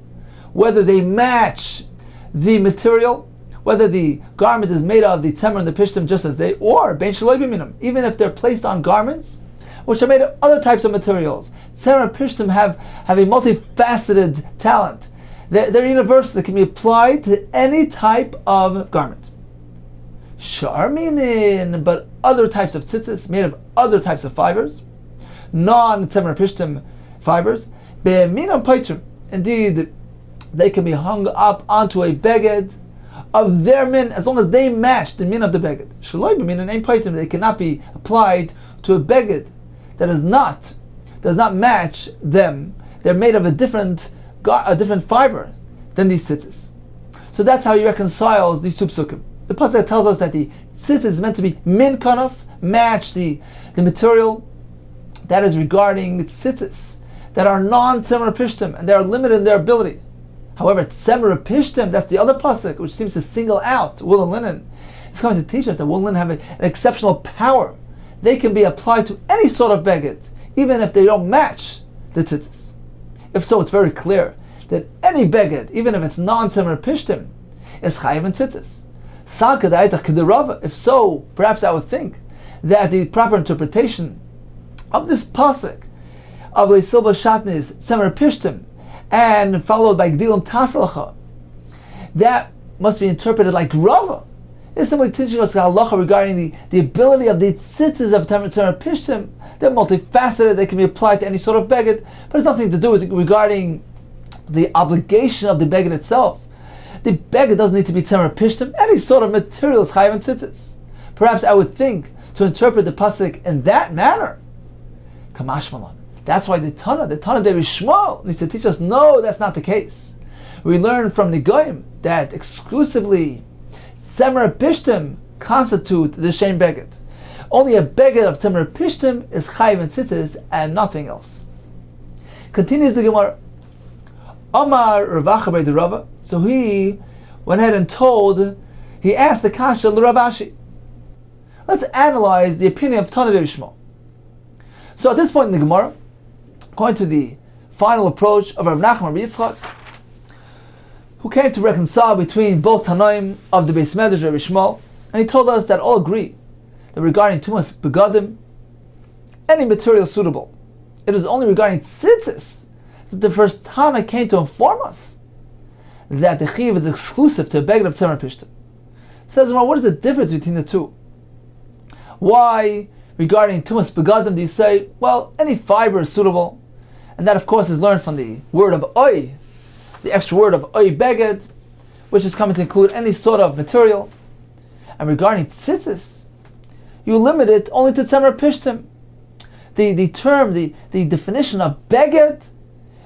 whether they match the material, whether the garment is made of the tzemer and the pishtim just as they, or bein shaloi b'minan, even if they're placed on garments which are made of other types of materials. Tzemer and pishtim have a multifaceted talent. They're universal. They can be applied to any type of garment. Shar minin, but other types of tzitzis made of other types of fibers, non-tzemer pishtim fibers, be'minam paitrim. Indeed, they can be hung up onto a beged of their min as long as they match the min of the beged. Shaloi b'minan ein paitrim. They cannot be applied to a beged that does not match them. They're made of a different fiber than these tzitzis. So that's how he reconciles these two psukim. The pasuk tells us that the tzitzis is meant to be min kanaf, match the material that is regarding tzitzis that are non-tzemer pishtim, and they are limited in their ability. However, tzemer pishtim, that's the other pasuk, which seems to single out wool and linen. It's coming to teach us that wool and linen have an exceptional power. They can be applied to any sort of beged, even if they don't match the tzitzis. If so, it's very clear that any beged, even if it's non-tzemer pishtim, is chayav and tzitzis. If so, perhaps I would think that the proper interpretation of this pasuk of Leisil Bashatnis Tzemer Pishtim and followed by Gdilim Tasalcha, that must be interpreted like Rava. It's simply teaching us halacha regarding the ability of the tzitzis of Tzemar Pishtim. They're multifaceted, they can be applied to any sort of beged, but it's nothing to do with regarding the obligation of the beged itself. The beged doesn't need to be Tzemar Pishtim, any sort of material is chayav and tzitzis. Perhaps I would think to interpret the pasuk in that manner. Kamash Malon. That's why the Tana de Rishmo needs to teach us, no, that's not the case. We learn from the Goyim that exclusively Tzemar Pishtim constitute the Shem Beged. Only a Beged of Tzemar Pishtim is chayav and tzitzis and nothing else. Continues the Gemara. Omar Rav Acha the Rava. So he went ahead and he asked the Kasha Rav Ashi. Let's analyze the opinion of Tana de Rishmo. So at this point in the Gemara, according to the final approach of Rav Nachman Rabbi Yitzchak, who came to reconcile between both Tanaim of the Beis Medrash Rabbi Shmuel, and he told us that all agree that regarding Tumas Begadim, any material suitable, it is only regarding Tzitzis that the first Tana came to inform us that the Chiv is exclusive to a Beged of Tzemar Pishtim. Says, well, what is the difference between the two? Why, regarding Tumas Begadim, do you say, well, any fiber is suitable? And that, of course, is learned from the word of Oy, the extra word of Oy Beged, which is coming to include any sort of material. And regarding Tzitzis, you limit it only to Tzemar Pishtim. The term, the definition of Beged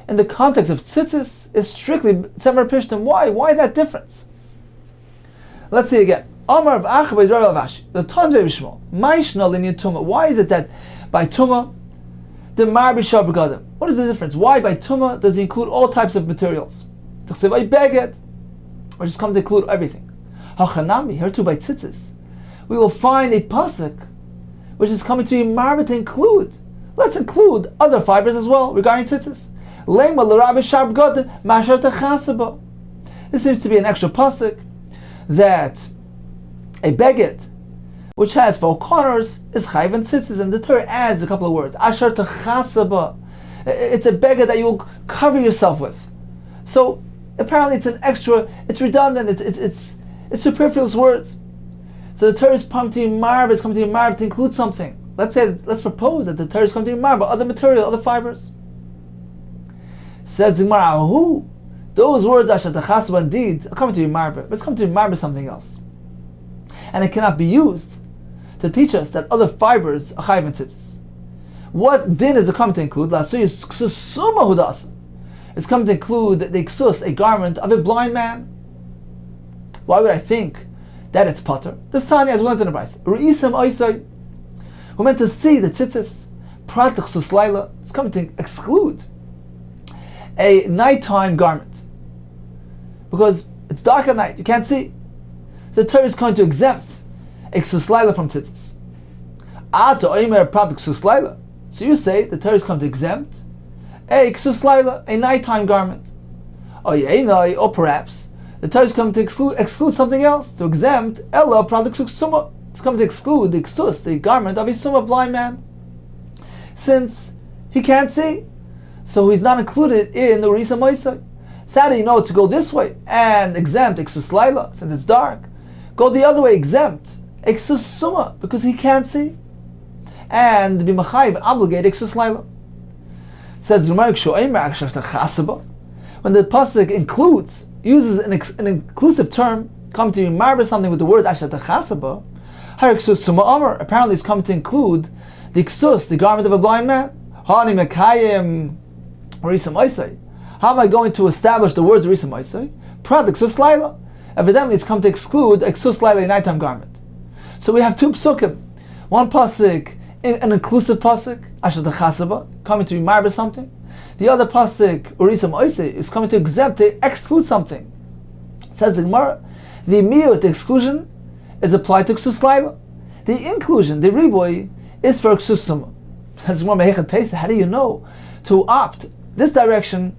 in the context of Tzitzis is strictly Tzemar Pishtim. Why? Why that difference? Let's see again. Amar of Acha Rav Ashi, the Tana de Rishmo, Maishna Linyan Tuma. Why is it that by Tuma, the Mar B'Shar Begadim? What is the difference? Why by Tuma does it include all types of materials? By Beged, which is come to include everything. Hachanami, here too by Tzitzis, we will find a pasuk which is coming to be marved to include. Let's include other fibers as well regarding Tzitzis. Lema l'Rabbi Shar Begadim Mashar Techasaba. This seems to be an extra pasuk that a Beged, which has 4 corners, is chayav and tzitzis, and the Torah adds a couple of words. Ashar techasaba. It's a Beged that you will cover yourself with. So apparently it's an extra, it's redundant, it's superfluous words. So the Torah is coming to be marved to include something. Let's propose that the Torah is coming to be marved by other material, other fibers. Says Zimar, who? Those words Ashar techasaba indeed are coming to be marved, but it's coming to be marved by something else. And it cannot be used to teach us that other fibers are chayav and tzitzis. What din is it coming to include? It's coming to include the ksus, a garment of a blind man. Why would I think that it's pater? The Sani, as we learned in the Bryce, Re'isam Oisai, we're meant to see the tzitzis, prat ksus laila, it's coming to exclude a nighttime garment. Because it's dark at night, you can't see. So the Torah is going to exempt a ksus laila from tzitzis. So you say the Torah is going to exempt a ksus laila, a nighttime garment. Or perhaps the Torah is coming to exclude something else, to exempt ella pratik suma. It's coming to exclude the ksus, the garment of a suma, blind man, since he can't see, so he's not included in the Risa Moisai. Sadly, to go this way and exempt a ksus laila since it's dark. Go the other way, exempt Eksus Suma, because he can't see, and be machayiv, obligate Eksus Laila. Says when the pasuk uses an inclusive term, come to marry something with the word Ashar Techasaba, Eksus Suma Amar, apparently it's coming to include the Eksus, the garment of a blind man. Hani Mekayim Risam Oisai. How am I going to establish the words Risam Oisai? Prad Eksus Laila. Evidently, it's come to exclude a ksus laila, a nighttime garment. So we have 2 psukim. One pasuk, an inclusive pasuk, Ashar Techasaba, coming to be married something. The other pasuk, Urisam Oisei, is coming to exempt, to exclude something. Says the Gemara, the miyut, the exclusion, is applied to ksus laila. The inclusion, the riboy, is for ksus suma. Says the Gemara, how do you know to opt this direction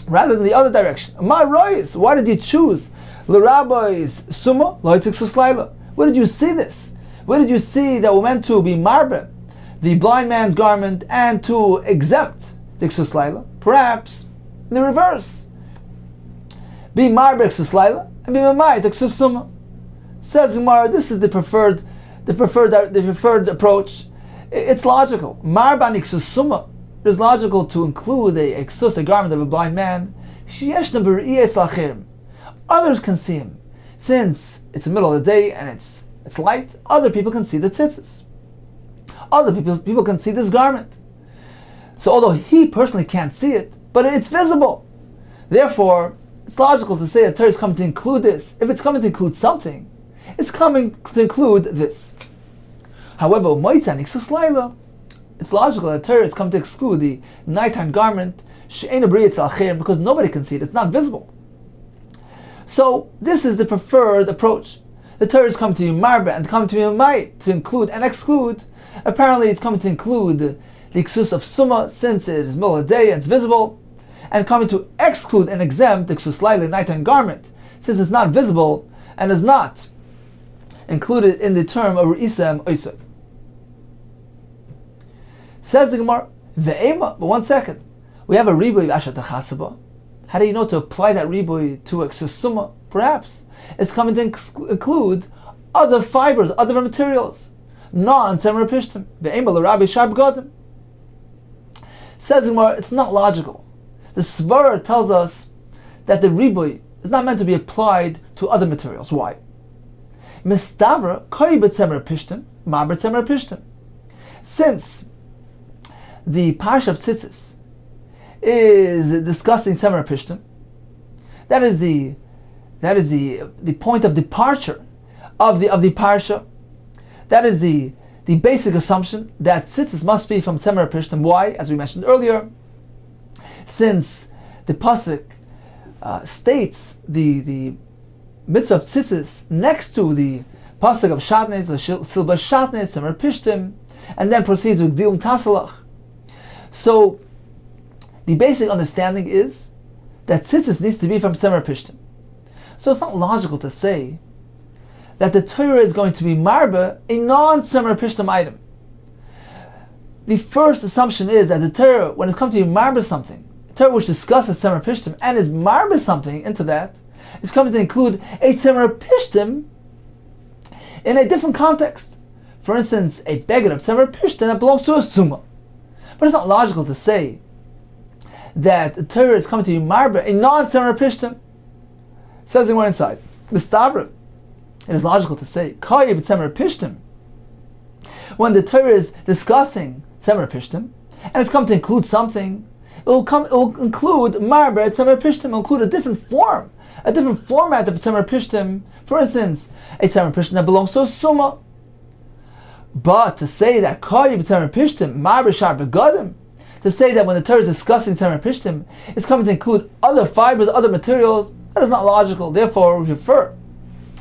rather than the other direction? My rois, why did you choose L'Rabbi's Summa, Loitzik Suslaila? Where did you see this? Where did you see that we're meant to be marbe, the blind man's garment, and to exempt the Suslaila? Perhaps in the reverse. Be marbe Suslaila and be mamai Summa. Says Gemara, this is the preferred approach. It's logical. Marban iksus summa. It is logical to include a garment of a blind man. Others can see him. Since it's the middle of the day and it's light, other people can see the tzitzis. Other people can see this garment. So although he personally can't see it, but it's visible. Therefore, it's logical to say that Torah is coming to include this. If it's coming to include something, it's coming to include this. However, it's logical that Torah is coming to exclude the nighttime garment because nobody can see it. It's not visible. So this is the preferred approach. The Torah is coming to Marba and coming to Yomai to include and exclude. Apparently, it's coming to include the iksus of Summa since it is middle of the day and it's visible, and coming to exclude and exempt the iksus laila nighttime garment since it's not visible and is not included in the term of Isam Oisay. Says the Gemara, Ve'ema, but 1 second. We have a riboy of Ashat HaChasaba. How do you know to apply that riboy to iksus Summa? Perhaps it's coming to include other fibers, other materials. Non-Tzemer Pishtim. Ve'ema l'Rabbi Shar B'Gadim. Says the Gemara, it's not logical. The Svara tells us that the riboy is not meant to be applied to other materials. Why? Mistavra koi b'tzemer pishtim, ma b'tzemer pishtim. Since the parsha of tzitzis is discussing tzemer pishtim, that is the point of departure of the parsha. That is the basic assumption that tzitzis must be from tzemer pishtim. Why? As we mentioned earlier, since the pasuk states the mitzvah of tzitzis next to the pasuk of shatnez, the silba shatnez, tzemer pishtim, and then proceeds with dilum tasalach. So the basic understanding is that tzitzis needs to be from tzemer pishtim. So it's not logical to say that the Torah is going to be marba a non-tzemer pishtim item. The first assumption is that the Torah, when it's come to marba something, the Torah which discusses tzemer pishtim and is marba something into that, is coming to include a tzemer pishtim in a different context. For instance, a beged of tzemer pishtim that belongs to a summa. But it's not logical to say that the Torah is coming to marba a non-tzemer pishtim. It says in one inside, Mistavra. It is logical to say, Kayib Tzemer Pishtim. When the Torah is discussing Tzemer Pishtim, and it's come to include something, it will include Marba Tzemer Pishtim, it will include a different form, a different format of Tzemer Pishtim. For instance, a Tzemer Pishtim that belongs to a Summa. But to say that Kayib Tzemer Pishtim, Marba Shar Begadim, to say that when the Torah is discussing Tzemer Pishtim, it's coming to include other fibers, other materials, that is not logical. Therefore, we prefer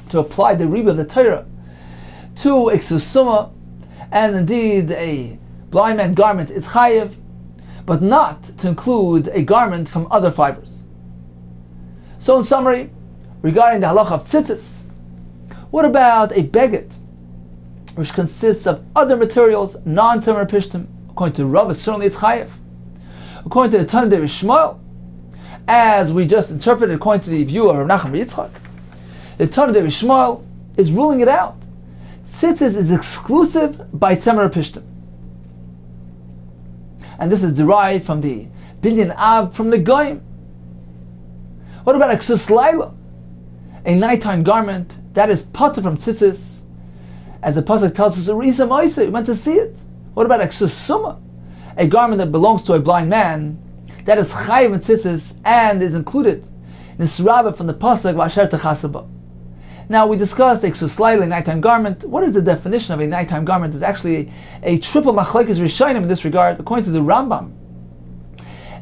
to apply the riba of the Torah to iksus summa, and indeed a blind man garment is chayiv, but not to include a garment from other fibers. So in summary, regarding the halacha of tzitzis, what about a beged, which consists of other materials, non-tzemer pishtim? According to Rabbi, certainly it's chayiv. According to the Tanna de Rishmael, as we just interpreted according to the view of Rav Nachman Yitzchak, the Tanna de Rishmael is ruling it out. Tzitzis is exclusive by tzemer pishtim. And this is derived from the binyan av, from the goyim. What about iksus laila? A nighttime garment that is pater from tzitzis, as the pasuk tells us, Risa Moise, we meant to see it. What about iksus summa? A garment that belongs to a blind man, that is chayiv in tzitzis and is included in this rabbi from the pasuk v'asher techasaba. Now we discussed iksus laila, nighttime garment. What is the definition of a nighttime garment? There's actually a triple machlekes rishonim in this regard. According to the Rambam,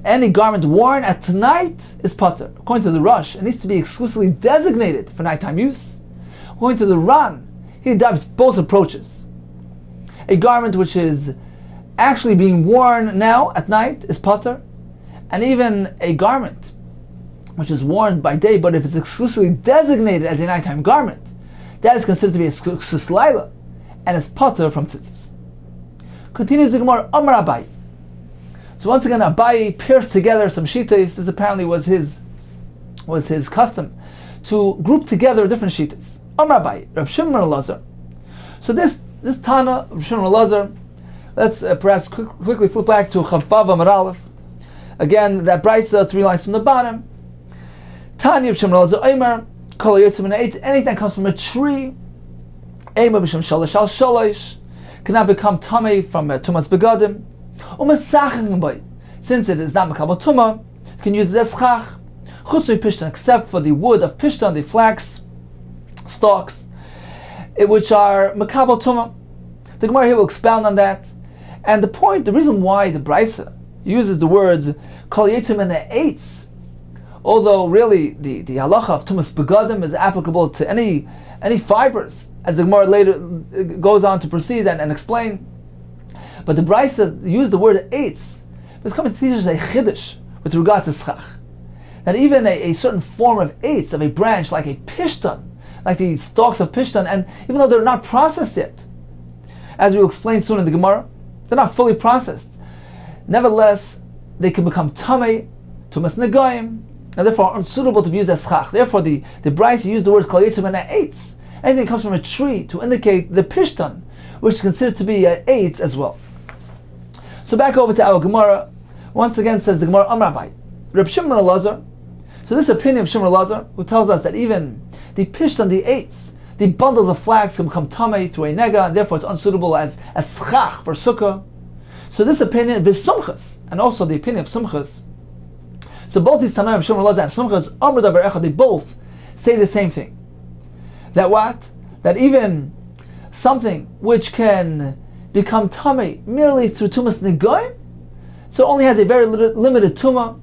any garment worn at night is pater. According to the Rosh, it needs to be exclusively designated for nighttime use. According to the Ran, he adopts both approaches. A garment which is actually being worn now at night is pater, and even a garment which is worn by day, but if it's exclusively designated as a nighttime garment, that is considered to be a iksus laila, and is pater from tzitzis. Continues the Gemara, Amar Abai. So once again, Abai pierced together some shitas. This apparently was his custom, to group together different shitas. Rabbi, Reb Shimon Elazar. So this Tana, Reb Shimon Elazar, let's perhaps quickly flip back to Chavav Amar Aleph. Again, that brisa, 3 lines from the bottom. Tanya Reb Shimon Elazar Omer, Kol Yotzim Min Eitz, anything that comes from a tree, Eima B'Shem Shalosh Al Shalosh, cannot become Tamei from Tumas Begadim. Umasachim Bay, since it is not Makabel Tumah, you can use Zeschach, Chutzui Pishtan, except for the wood of Pishtan, the flax stalks, which are Makabel Tumah. The Gemara here will expound on that. And the reason why the Brisa uses the words Kol Yetzim and Eitz, although really the halacha of Tumas Begadim is applicable to any fibers, as the Gemara later goes on to proceed and explain. But the Brisa used the word Eitz. It's coming to teach us a chiddush with regard to schach. That even a certain form of Eitz, of a branch like a pishtan, like the stalks of pishtan, and even though they're not processed yet, as we'll explain soon in the Gemara, they're not fully processed. Nevertheless, they can become tamei, tumas negayim, and therefore unsuitable to be used as schach. Therefore, the Brisa used the word kol yitzim and eitz. Anything that comes from a tree to indicate the pishtan, which is considered to be an eitz as well. So back over to our Gemara. Once again, says the Gemara, Rabbi, Reb Shimon Elazar. So this opinion of Shimon Elazar, who tells us that even the pishtan, the eitz, the bundles of flax can become tamei through a nega, and therefore it's unsuitable as schach for sukkah. So this opinion, v'sumchas, and also the opinion of sumchas. So both these Tanaim, Shimon Elazar and sumchas, Amr Davar Echad, they both say the same thing. That what? That even something which can become tamei merely through tumas negoim, so it only has a very limited tumah,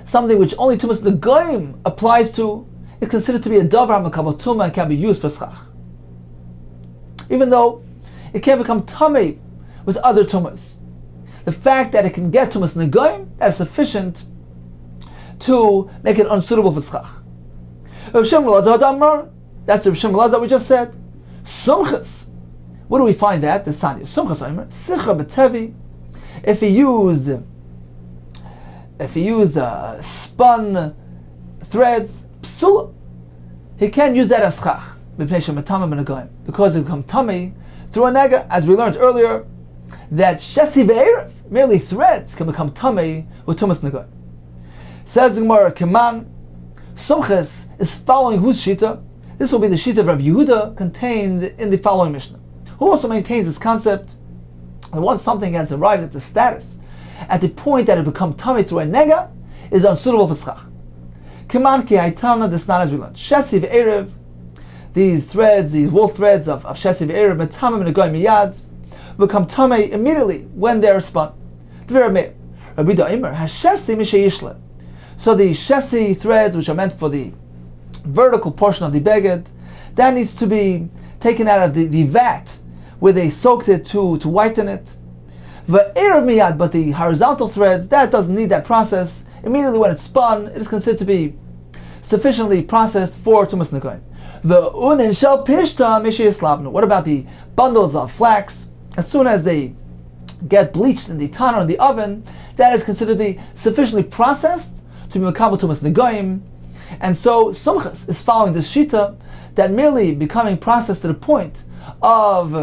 something which only tumas negoim applies to, is considered to be a davar makabel tumah and can be used for schach. Even though it can become tamei with other tumas, the fact that it can get tumas negoim, that is sufficient to make it unsuitable for schach. Reb Shimon Elazar Damar, that's Reb Shimon Elazar that we just said. Sumchas, where do we find that? The Sanya. Sumchas Omer, Sicha B'Tevi. If he used spun threads, psula, he can't use that as schach, because it become tamei through a nega, as we learned earlier, that shesi ve'erev, merely threads, can become tamei with tumas negoim. Says the Gemara, Keman, Sumchas is following whose shita? This will be the shita of Rabbi Yehuda contained in the following Mishnah, who also maintains this concept that once something has arrived at the status, at the point that it becomes tamei through a nega, is unsuitable for schach. Keman ki haitana, this not as we learned. Shesi ve'erev, these threads, these wool threads of shesi ve'erev, metamim negoim miyad, become tamei immediately when they are spun. Rabbi Da'imer has shesi mishayishle. So the shesi threads, which are meant for the vertical portion of the beged, that needs to be taken out of the vat where they soaked it to whiten it. Ve'erev miyad, but the horizontal threads, that doesn't need that process. Immediately when it's spun, it is considered to be sufficiently processed for tumas negoim. Ve'unen shel pishta mishayislavnu. What about the bundles of flax? As soon as they get bleached in the tanner in the oven, that is considered to be sufficiently processed to be makabel tumas negoim. And so Sumchas is following this shita that merely becoming processed to the point of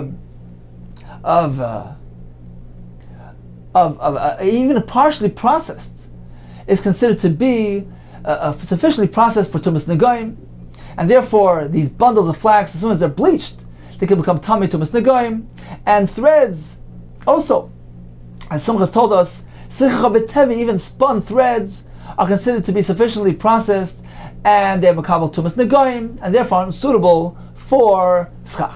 even partially processed is considered to be sufficiently processed for tumas negoim, and therefore these bundles of flax, as soon as they're bleached, they can become tamei tumas negoim, and threads also, as Sumchas told us, even spun threads are considered to be sufficiently processed, and they have makabel tumas negoim, and therefore unsuitable for schach.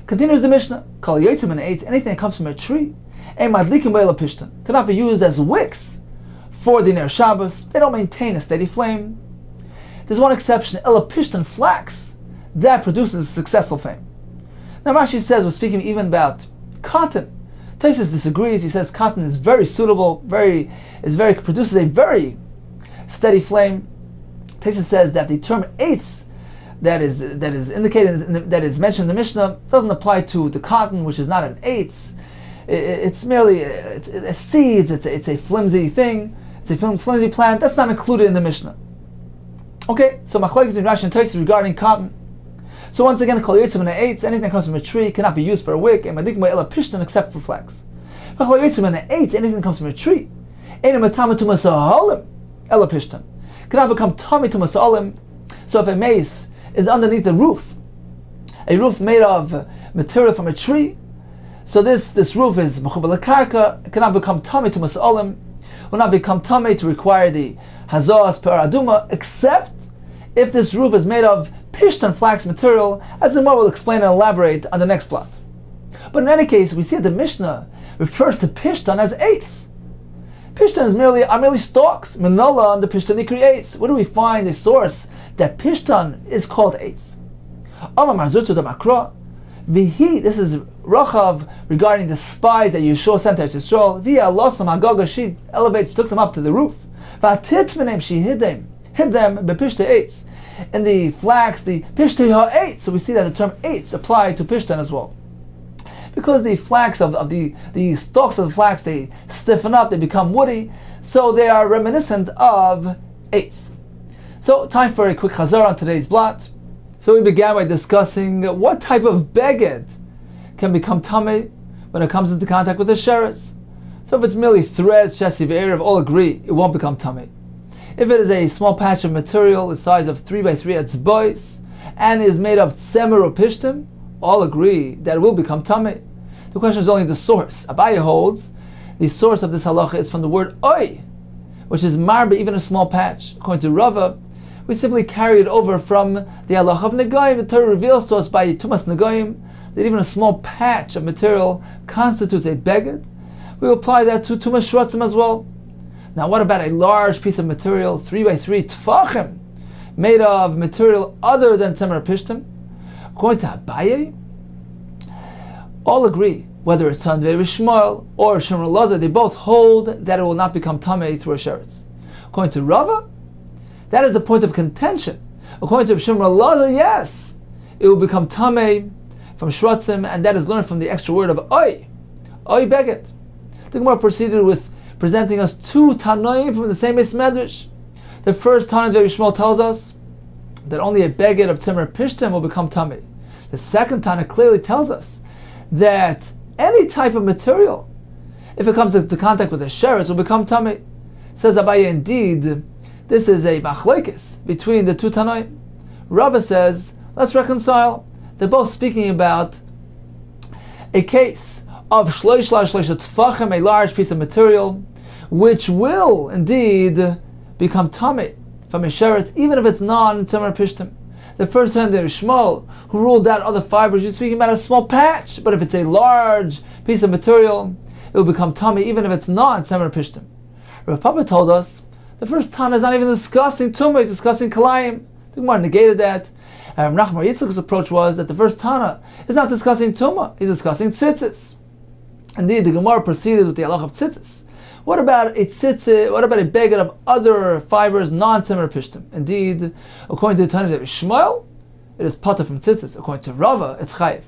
Continues the Mishnah, Kol yotzim and eitz, anything that comes from a tree, cannot be used as wicks for the Ner Shabbos. They don't maintain a steady flame. There's one exception, pishtan flax, that produces a successful flame. Now Rashi says, we're speaking even about cotton. Tosfos disagrees. He says cotton is very suitable, produces a very steady flame. Tosfos says that the term eitz that is indicated, that is mentioned in the Mishnah, doesn't apply to the cotton, which is not an eitz. It's merely it's seeds. It's a flimsy thing. It's a flimsy plant that's not included in the Mishnah. Okay, so machlokes between Rashi and Tosfos regarding cotton. So once again, kol yotzim min ha'etz, anything that comes from a tree cannot be used for a wick, and madik ma'ela pishtan except for flax. But kol yotzim min ha'etz, anything that comes from a tree, ain't matama tumas ha'olim, ela pishtan, cannot become tummy tumas ha'olim. So if a mace is underneath a roof made of material from a tree, so this roof is mechubal karka, cannot become tummy tumas ha'olim, will not become tummy to require the hazos per aduma, except if this roof is made of pishtan flax material, as the Gemara will explain and elaborate on the next plot. But in any case, we see that the Mishnah refers to pishtan as eitz. Pishtan are merely stalks. Manola on the pishtan he creates. Where do we find a source that pishtan is called eitz? This is Rachav regarding the spies that Yeshua sent to Israel. Via Losam Hagaga, she took them up to the roof. She hid them bepishta eitz. In the flax, the pishta ha'etz. So we see that the term eitz applied to pishtan as well. Because the flax of the stalks of the flax, they stiffen up, they become woody, so they are reminiscent of eitz. So time for a quick chazar on today's blot. So we began by discussing what type of beged can become tamei when it comes into contact with the sheretz. So if it's merely threads, chesiv, erev, all agree it won't become tamei. If it is a small patch of material the size of 3x3 etzbois and is made of tzemer or pishtim, all agree that it will become tamei. The question is only the source. Abaye holds the source of this halacha is from the word oi, which is marba, even a small patch. According to Rava, we simply carry it over from the halacha of negoyim. The Torah reveals to us by tumas negoyim that even a small patch of material constitutes a beged. We apply that to tumas shrotzim as well. Now, what about a large piece of material, 3x3 tfachim, made of material other than tzemer pishtim? According to Abaye, all agree, whether it's Tanvei Rishmael or Shimon Lazar, they both hold that it will not become tamei through a sheretz. According to Rava, that is the point of contention. According to Shimon Lazar, yes, it will become tamei from shrotzim, and that is learned from the extra word of oi beget. The Gemara proceeded with presenting us two Tanoim from the same base medrash. The first Tanvei Rishmael tells us that only a beged of tzemer pishtim will become tamei. The second Tana clearly tells us that any type of material, if it comes into contact with a sheretz, will become tamei. Says Abaye, indeed, this is a machlekes between the two Tanoim. Rabbi says, let's reconcile. They're both speaking about a case of shloish tfachim, a large piece of material, which will indeed become tamei from a sheretz, even if it's non-tzemer pishtim. The first time there is Shmuel, who ruled out other fibers, you're speaking about a small patch, but if it's a large piece of material, it will become tamei, even if it's non-tzemer pishtim. Rav Papa told us, the first Tana is not even discussing tumah, he's discussing kalayim. The Gemara negated that. And Rav Nachman Yitzchak's approach was that the first Tana is not discussing tumah, he's discussing tzitzis. Indeed, the Gemara proceeded with the halach of tzitzis. What about a tzitzit? What about a beged of other fibers, non-tzemer pishtim? Indeed, according to the Tanakh of Shmuel, it is pater from tzitzis. According to Rava, it's chayiv.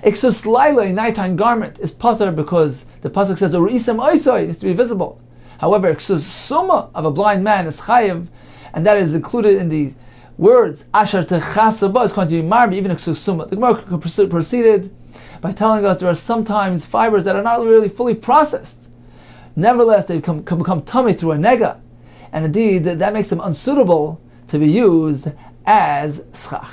Exus laila, a nighttime garment, is pater because the pasuk says urisam oisoi, needs to be visible. However, exus suma of a blind man is chayiv, and that is included in the words asher techasaba. It's going to be marbi, even exus suma. The Gemara proceeded by telling us there are sometimes fibers that are not really fully processed. Nevertheless, they can become tamei through a nega, and indeed that makes them unsuitable to be used as schach.